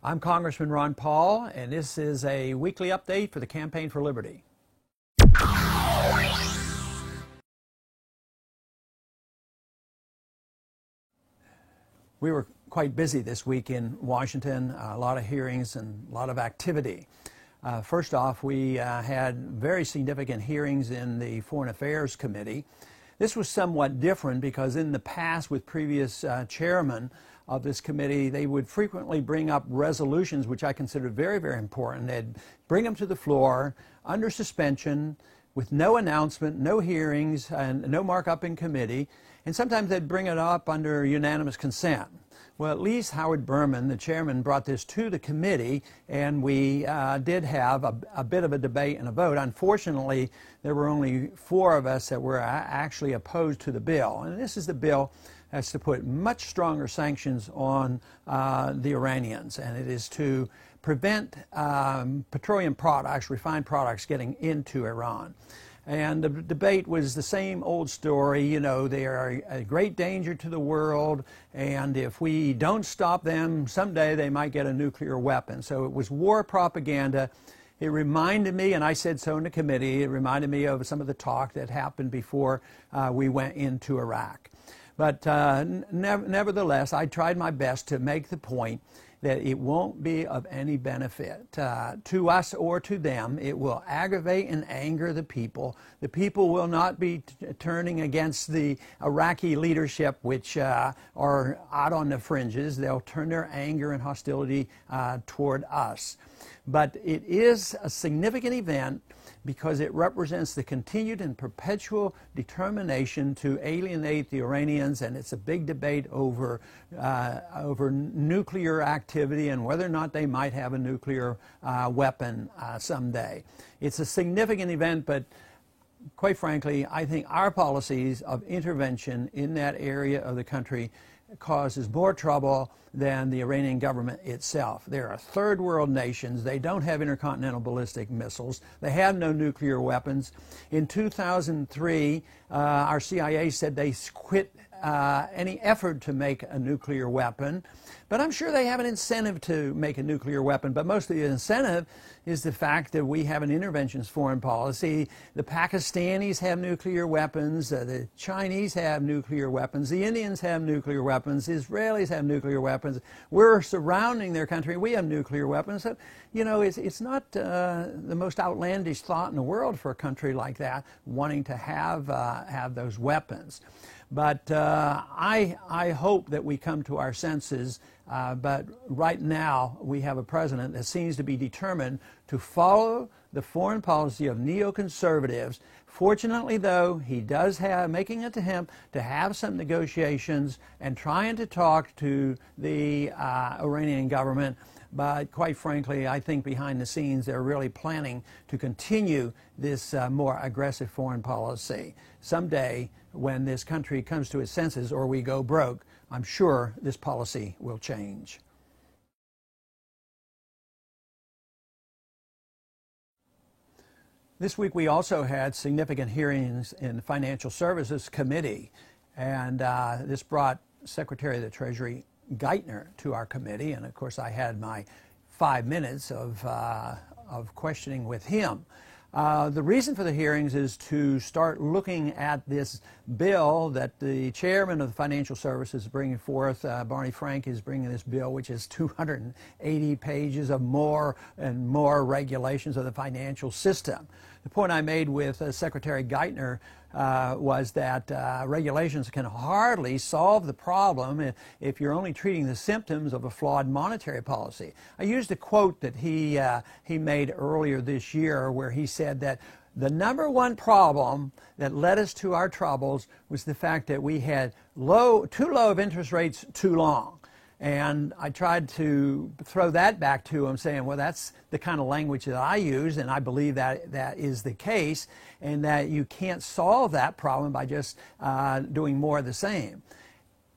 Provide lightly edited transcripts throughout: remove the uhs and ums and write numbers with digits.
I'm Congressman Ron Paul, and this is a weekly update for the Campaign for Liberty. We were quite busy this week in Washington, a lot of hearings and a lot of activity. First off, we had very significant hearings in the Foreign Affairs Committee. This was somewhat different because in the past with previous chairmen of this committee, they would frequently bring up resolutions which I consider very, very important. They'd bring them to the floor under suspension with no announcement, no hearings, and no markup in committee. And sometimes they'd bring it up under unanimous consent. Well, at least Howard Berman, the chairman, brought this to the committee, and we did have a bit of a debate and a vote. Unfortunately, there were only 4 of us that were actually opposed to the bill. And this is the bill that's to put much stronger sanctions on the Iranians, and it is to prevent petroleum products, refined products, getting into Iran. And the debate was the same old story. You know, they are a great danger to the world, and if we don't stop them, someday they might get a nuclear weapon. So it was war propaganda. It reminded me, and I said so in the committee, it reminded me of some of the talk that happened before we went into Iraq. But nevertheless, I tried my best to make the point that it won't be of any benefit to us or to them. It will aggravate and anger the people. The people will not be turning against the Iraqi leadership, which are out on the fringes. They'll turn their anger and hostility toward us. But it is a significant event because it represents the continued and perpetual determination to alienate the Iranians, and it's a big debate over nuclear activity and whether or not they might have a nuclear weapon someday. It's a significant event, but quite frankly, I think our policies of intervention in that area of the country causes more trouble than the Iranian government itself. They're a third world nations. They don't have intercontinental ballistic missiles. They have no nuclear weapons. In 2003, our CIA said they quit any effort to make a nuclear weapon. But I'm sure they have an incentive to make a nuclear weapon. But most of the incentive is the fact that we have an interventionist foreign policy. The Pakistanis have nuclear weapons. The Chinese have nuclear weapons. The Indians have nuclear weapons. The Israelis have nuclear weapons. We're surrounding their country. We have nuclear weapons. So, you know, it's not the most outlandish thought in the world for a country like that wanting to have those weapons. But I hope that we come to our senses. But right now, we have a president that seems to be determined to follow the foreign policy of neoconservatives. Fortunately, though, he does making an attempt to have some negotiations and trying to talk to the Iranian government. But quite frankly, I think behind the scenes they're really planning to continue this more aggressive foreign policy. Someday, when this country comes to its senses or we go broke, I'm sure this policy will change. This week we also had significant hearings in the Financial Services Committee, and this brought Secretary of the Treasury Geithner to our committee, and of course I had my 5 minutes of questioning with him. The reason for the hearings is to start looking at this bill that the chairman of the Financial Services is bringing forth. Barney Frank is bringing this bill, which is 280 pages of more and more regulations of the financial system. The point I made with Secretary Geithner was that regulations can hardly solve the problem if you're only treating the symptoms of a flawed monetary policy. I used a quote that he made earlier this year where he said that the number one problem that led us to our troubles was the fact that we had too low of interest rates too long. And I tried to throw that back to him, saying, well, that's the kind of language that I use, and I believe that that is the case, and that you can't solve that problem by just doing more of the same.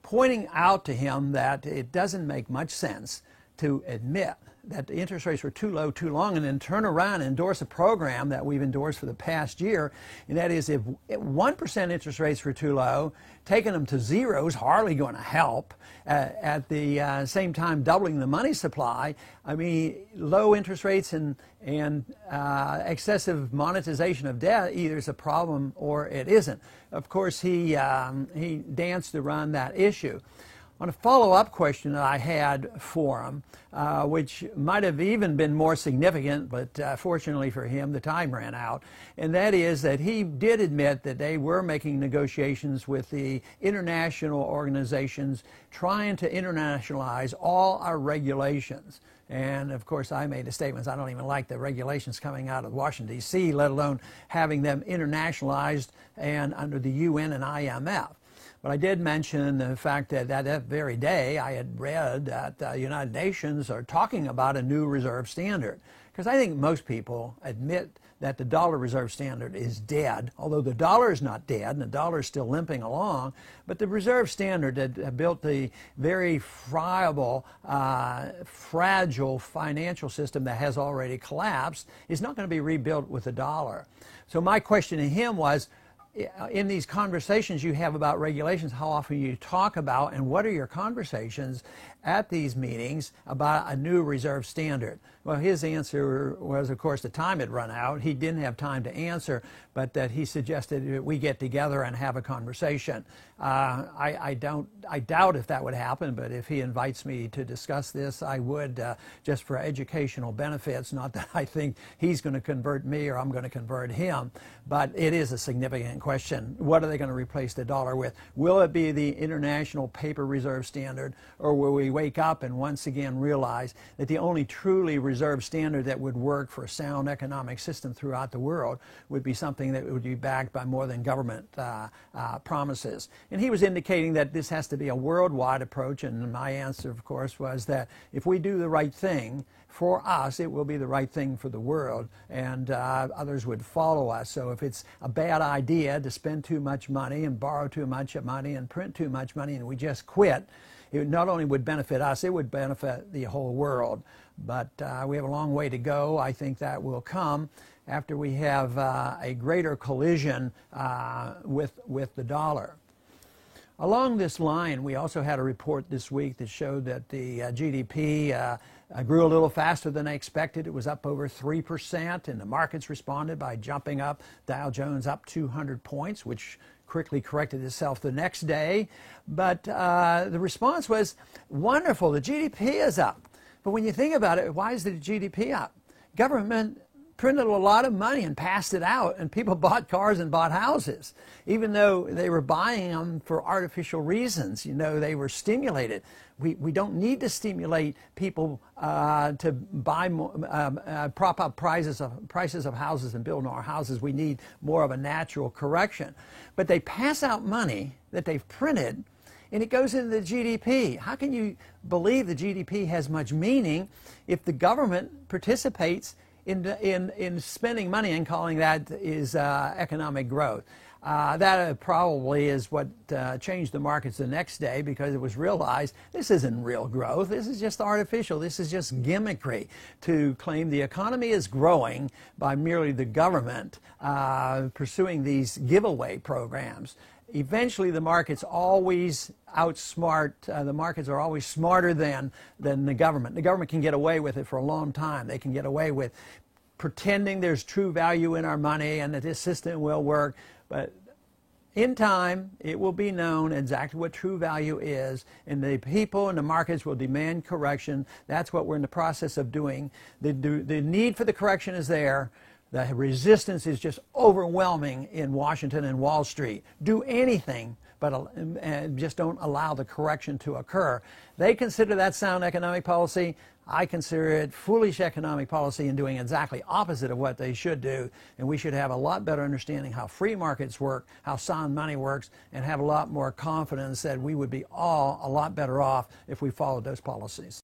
Pointing out to him that it doesn't make much sense to admit that the interest rates were too low too long and then turn around and endorse a program that we've endorsed for the past year, and that is if 1% interest rates were too low, taking them to zero is hardly going to help. At the same time doubling the money supply, I mean, low interest rates and excessive monetization of debt either is a problem or it isn't. Of course, he danced around that issue. On a follow-up question that I had for him, which might have even been more significant, but fortunately for him, the time ran out, and that is that he did admit that they were making negotiations with the international organizations trying to internationalize all our regulations. And of course, I made the statements, I don't even like the regulations coming out of Washington, D.C., let alone having them internationalized and under the UN and IMF. But I did mention the fact that that very day I had read that the United Nations are talking about a new reserve standard. Because I think most people admit that the dollar reserve standard is dead, although the dollar is not dead and the dollar is still limping along. But the reserve standard that built the very friable, fragile financial system that has already collapsed is not going to be rebuilt with the dollar. So my question to him was, in these conversations you have about regulations, how often you talk about and what are your conversations at these meetings about a new reserve standard? Well, his answer was, of course, the time had run out. He didn't have time to answer, but that he suggested that we get together and have a conversation. I doubt if that would happen, but if he invites me to discuss this, I would, just for educational benefits. Not that I think he's going to convert me or I'm going to convert him, but it is a significant question. What are they going to replace the dollar with? Will it be the international paper reserve standard, or will we wake up and once again realize that the only truly reserve standard that would work for a sound economic system throughout the world would be something that would be backed by more than government promises? And he was indicating that this has to be a worldwide approach, and my answer, of course, was that if we do the right thing for us, it will be the right thing for the world, and others would follow us. So if it's a bad idea to spend too much money and borrow too much money and print too much money and we just quit, it not only would benefit us, it would benefit the whole world. But we have a long way to go. I think that will come after we have a greater collision with the dollar. Along this line, we also had a report this week that showed that the GDP grew a little faster than they expected. It was up over 3%, and the markets responded by jumping up. Dow Jones up 200 points, which quickly corrected itself the next day. But the response was wonderful. The GDP is up. But when you think about it, why is the GDP up? Government printed a lot of money and passed it out, and people bought cars and bought houses, even though they were buying them for artificial reasons. You know, they were stimulated. We don't need to stimulate people to buy more, prop up prices of houses and build more houses. We need more of a natural correction. But they pass out money that they've printed, and it goes into the GDP. How can you believe the GDP has much meaning if the government participates in spending money and calling that is economic growth? That probably is what changed the markets the next day, because it was realized this isn't real growth. This is just artificial. This is just gimmickry to claim the economy is growing by merely the government pursuing these giveaway programs. Eventually, the markets always outsmart, the markets are always smarter than the government. The government can get away with it for a long time. They can get away with pretending there's true value in our money and that this system will work. But in time, it will be known exactly what true value is, and the people and the markets will demand correction. That's what we're in the process of doing. The need for the correction is there. The resistance is just overwhelming in Washington and Wall Street. Do anything, but just don't allow the correction to occur. They consider that sound economic policy. I consider it foolish economic policy and doing exactly opposite of what they should do. And we should have a lot better understanding how free markets work, how sound money works, and have a lot more confidence that we would be all a lot better off if we followed those policies.